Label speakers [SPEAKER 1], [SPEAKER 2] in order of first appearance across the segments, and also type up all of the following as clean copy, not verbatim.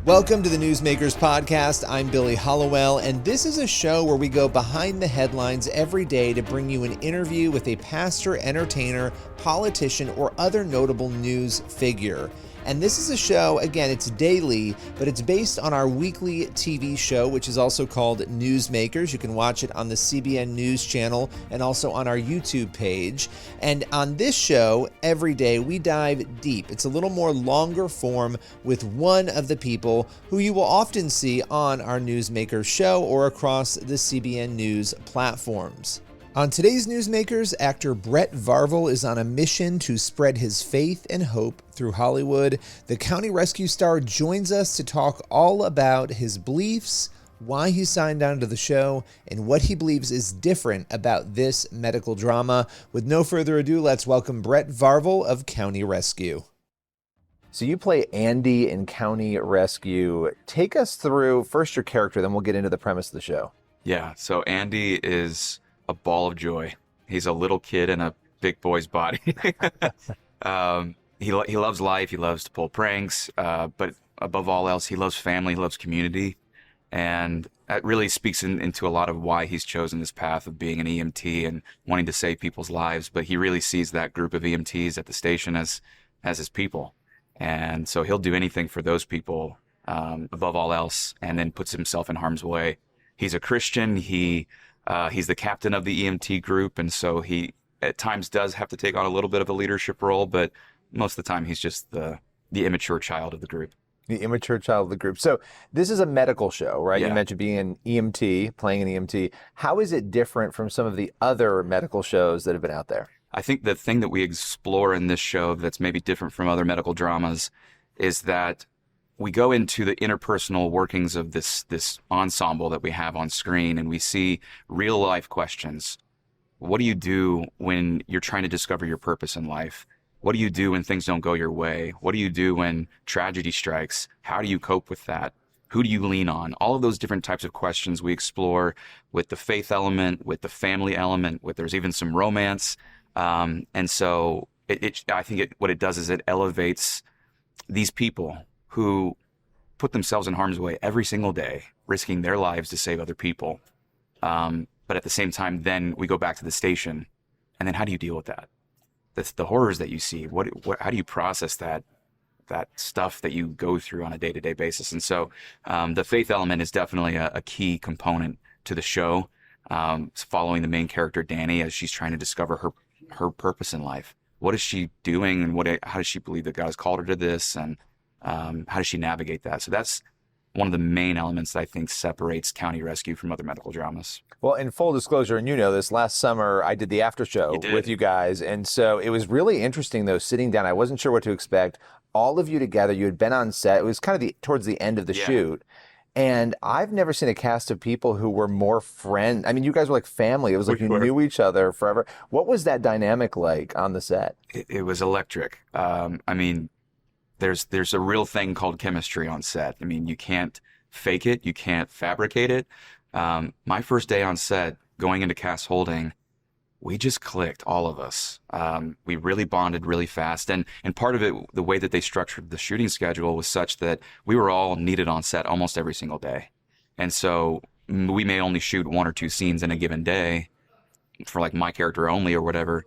[SPEAKER 1] Welcome to the Newsmakers Podcast. I'm Billy Hollowell, and this is a show where we go behind the headlines every day to bring you an interview with a pastor, entertainer, politician, or other notable news figure. And this is a show, again, it's daily, but it's based on our weekly TV show, which is also called Newsmakers. You can watch it on the CBN News channel and also on our YouTube page. And on this show, every day, we dive deep. It's a little more longer form with one of the people who you will often see on our Newsmakers show or across the CBN News platforms. On today's Newsmakers, actor Brett Varvel is on a mission to spread his faith and hope through Hollywood. The County Rescue star joins us to talk all about his beliefs, why he signed on to the show, and what he believes is different about this medical drama. With no further ado, let's welcome Brett Varvel of County Rescue. So you play Andy in County Rescue. Take us through first your character, then we'll get into the premise of the show.
[SPEAKER 2] Yeah, so Andy is a ball of joy. He's a little kid in a big boy's body. He loves life. He loves to pull pranks. But above all else, he loves family. He loves community. And that really speaks into a lot of why he's chosen this path of being an EMT and wanting to save people's lives. But he really sees that group of EMTs at the station as his people. And so he'll do anything for those people above all else, and then puts himself in harm's way. He's a Christian. He's the captain of the EMT group, and so he at times does have to take on a little bit of a leadership role, but most of the time he's just the immature child of the group.
[SPEAKER 1] The immature child of the group. So this is a medical show, right?
[SPEAKER 2] Yeah.
[SPEAKER 1] You mentioned being an EMT, playing an EMT. How is it different from some of the other medical shows that have been out there?
[SPEAKER 2] I think the thing that we explore in this show that's maybe different from other medical dramas is that we go into the interpersonal workings of this ensemble that we have on screen, and we see real life questions. What do you do when you're trying to discover your purpose in life? What do you do when things don't go your way? What do you do when tragedy strikes? How do you cope with that? Who do you lean on? All of those different types of questions we explore with the faith element, with the family element, there's even some romance. And so I think what it does is it elevates these people who put themselves in harm's way every single day, risking their lives to save other people. But at the same time, then we go back to the station, and then how do you deal with that? That's the horrors that you see. How do you process that stuff that you go through on a day-to-day basis? And so the faith element is definitely a key component to the show. It's following the main character, Danny, as she's trying to discover her purpose in life. What is she doing, and how does she believe that God has called her to this, and how does she navigate that? So that's one of the main elements that I think separates County Rescue from other medical dramas.
[SPEAKER 1] Well, in full disclosure, and you know this, last summer I did the after show with you guys, and so it was really interesting, though, sitting down. I wasn't sure what to expect. All of you together, you had been on set. It was kind of towards the end of the shoot. And I've never seen a cast of people who were more friends. I mean, you guys were like family. It was like you knew each other forever. What was that dynamic like on the set?
[SPEAKER 2] It was electric. I mean, there's a real thing called chemistry on set. I mean, you can't fake it. You can't fabricate it. My first day on set, going into cast holding, we just clicked, all of us. We really bonded really fast. And part of it, the way that they structured the shooting schedule was such that we were all needed on set almost every single day. And so we may only shoot 1 or 2 scenes in a given day for like my character only or whatever,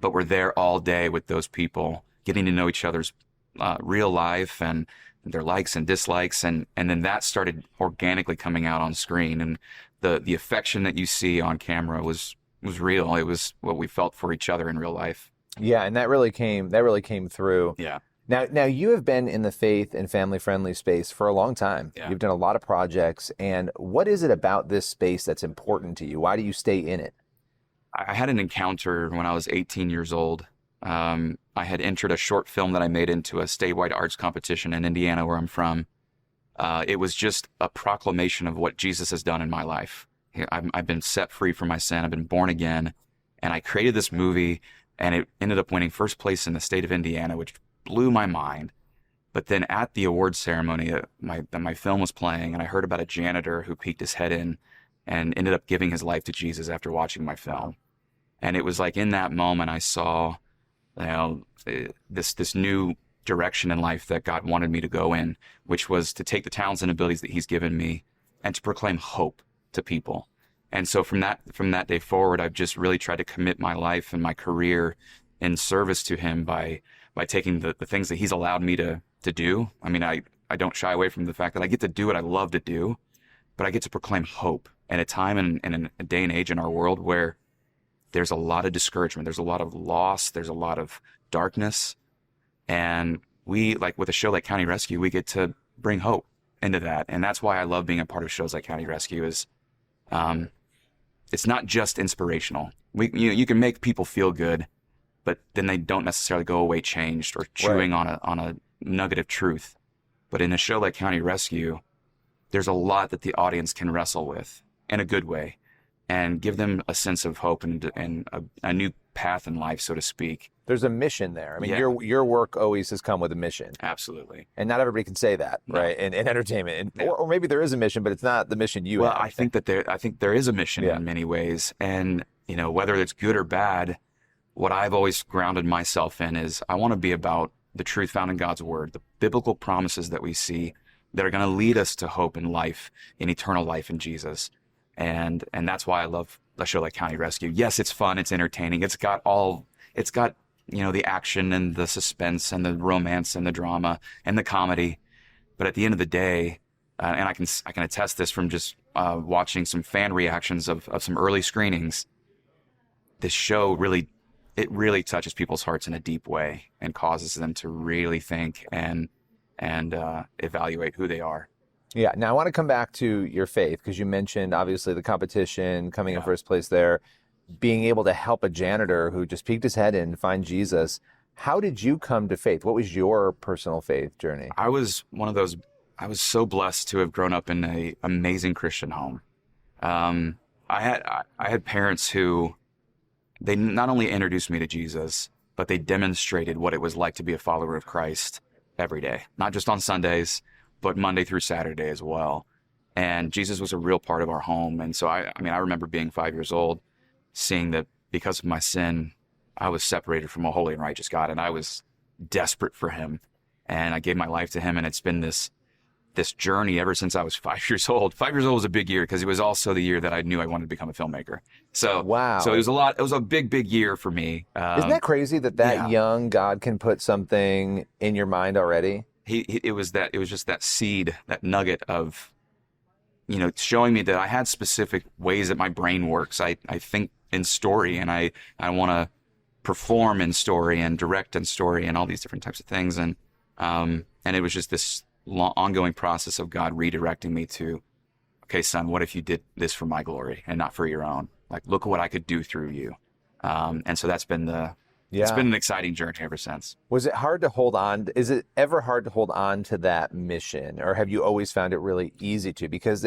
[SPEAKER 2] but we're there all day with those people, getting to know each other's real life and their likes and dislikes. And then that started organically coming out on screen. And the affection that you see on camera was real. It was what we felt for each other in real life.
[SPEAKER 1] Yeah, and that really came through.
[SPEAKER 2] Yeah.
[SPEAKER 1] Now you have been in the faith and family-friendly space for a long time.
[SPEAKER 2] Yeah.
[SPEAKER 1] You've done a lot of projects. And what is it about this space that's important to you? Why do you stay in it?
[SPEAKER 2] I had an encounter when I was 18 years old. I had entered a short film that I made into a statewide arts competition in Indiana, where I'm from. It was just a proclamation of what Jesus has done in my life. I've been set free from my sin. I've been born again. And I created this movie, and it ended up winning first place in the state of Indiana, which blew my mind. But then at the awards ceremony, my film was playing, and I heard about a janitor who peeked his head in and ended up giving his life to Jesus after watching my film. And it was like in that moment I saw, this new direction in life that God wanted me to go in, which was to take the talents and abilities that he's given me and to proclaim hope to people. And so from that day forward, I've just really tried to commit my life and my career in service to him by taking the things that he's allowed me to do. I mean, I don't shy away from the fact that I get to do what I love to do, but I get to proclaim hope at a time and in a day and age in our world where there's a lot of discouragement, there's a lot of loss, there's a lot of darkness. And we, like with a show like County Rescue, we get to bring hope into that. And that's why I love being a part of shows like County Rescue is, it's not just inspirational. You can make people feel good, but then they don't necessarily go away changed or chewing on a nugget of truth. But in a show like County Rescue, there's a lot that the audience can wrestle with in a good way and give them a sense of hope and a new path in life, so to speak.
[SPEAKER 3] There's a mission there. I mean, your work always has come with a mission.
[SPEAKER 2] Absolutely.
[SPEAKER 3] And not everybody can say that, right? In entertainment. Or maybe there is a mission, but it's not the mission you have.
[SPEAKER 2] Well, I think there is a mission in many ways. And, whether it's good or bad, what I've always grounded myself in is I want to be about the truth found in God's word, the biblical promises that we see that are going to lead us to hope and life, in eternal life in Jesus. And that's why I love a show like County Rescue. Yes, it's fun, it's entertaining, it's got the action and the suspense and the romance and the drama and the comedy. But at the end of the day, and I can attest this from just watching some fan reactions of some early screenings, this show really touches people's hearts in a deep way and causes them to really think and evaluate who they are.
[SPEAKER 3] Yeah. Now I want to come back to your faith because you mentioned obviously the competition, coming in first place there, being able to help a janitor who just peeked his head in to find Jesus. How did you come to faith? What was your personal faith journey?
[SPEAKER 2] I was so blessed to have grown up in an amazing Christian home. I had parents who, they not only introduced me to Jesus, but they demonstrated what it was like to be a follower of Christ every day, not just on Sundays, but Monday through Saturday as well. And Jesus was a real part of our home. And so I remember being 5 years old, seeing that because of my sin, I was separated from a holy and righteous God, and I was desperate for him. And I gave my life to him, and it's been this journey ever since I was 5 years old. 5 years old was a big year because it was also the year that I knew I wanted to become a filmmaker. So
[SPEAKER 3] wow.
[SPEAKER 2] So it was a big year for me.
[SPEAKER 3] Isn't that crazy that young God can put something in your mind already?
[SPEAKER 2] It was just that seed, that nugget of, showing me that I had specific ways that my brain works. I think in story, and I want to perform in story and direct in story and all these different types of things. And it was just this ongoing process of God redirecting me to, okay, son, what if you did this for my glory and not for your own? Like, look at what I could do through you. And so that's been it's been an exciting journey ever since.
[SPEAKER 3] Was it hard to hold on? Is it ever hard to hold on to that mission, or have you always found it really easy to? Because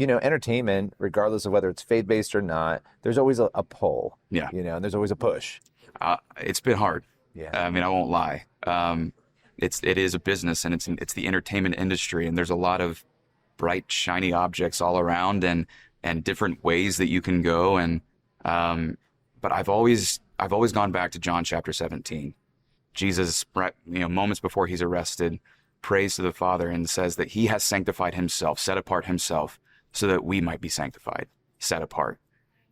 [SPEAKER 3] entertainment, regardless of whether it's faith-based or not, there's always a pull.
[SPEAKER 2] Yeah.
[SPEAKER 3] And there's always a push.
[SPEAKER 2] It's been hard.
[SPEAKER 3] Yeah.
[SPEAKER 2] I mean, I won't lie. It is a business, and it's the entertainment industry, and there's a lot of bright, shiny objects all around, and different ways that you can go. And but I've always gone back to John chapter 17. Jesus, moments before he's arrested, prays to the Father and says that he has sanctified himself, set apart himself, so that we might be sanctified, set apart.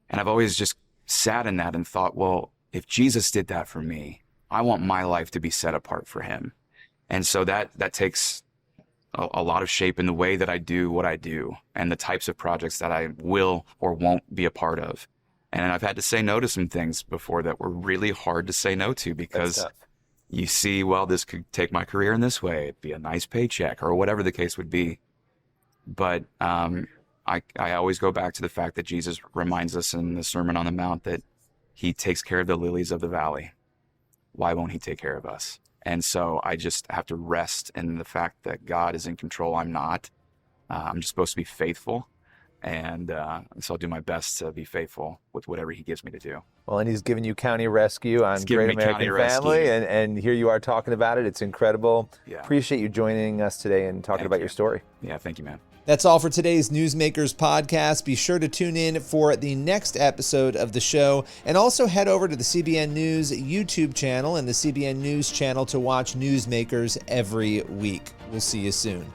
[SPEAKER 2] And I've always just sat in that and thought, well, if Jesus did that for me, I want my life to be set apart for him. And so that takes a lot of shape in the way that I do what I do and the types of projects that I will or won't be a part of. And I've had to say no to some things before that were really hard to say no to, because you see, well, this could take my career in this way. It'd be a nice paycheck or whatever the case would be. But I always go back to the fact that Jesus reminds us in the Sermon on the Mount that he takes care of the lilies of the valley. Why won't he take care of us? And so I just have to rest in the fact that God is in control. I'm not. I'm just supposed to be faithful. And so I'll do my best to be faithful with whatever he gives me to do.
[SPEAKER 3] Well, and he's given you County Rescue on Great American Family, and here you are talking about it. It's incredible.
[SPEAKER 2] Yeah.
[SPEAKER 3] Appreciate you joining us today and talking about your story.
[SPEAKER 2] Yeah, thank you, man.
[SPEAKER 1] That's all for today's Newsmakers podcast. Be sure to tune in for the next episode of the show, and also head over to the CBN News YouTube channel and the CBN News channel to watch Newsmakers every week. We'll see you soon.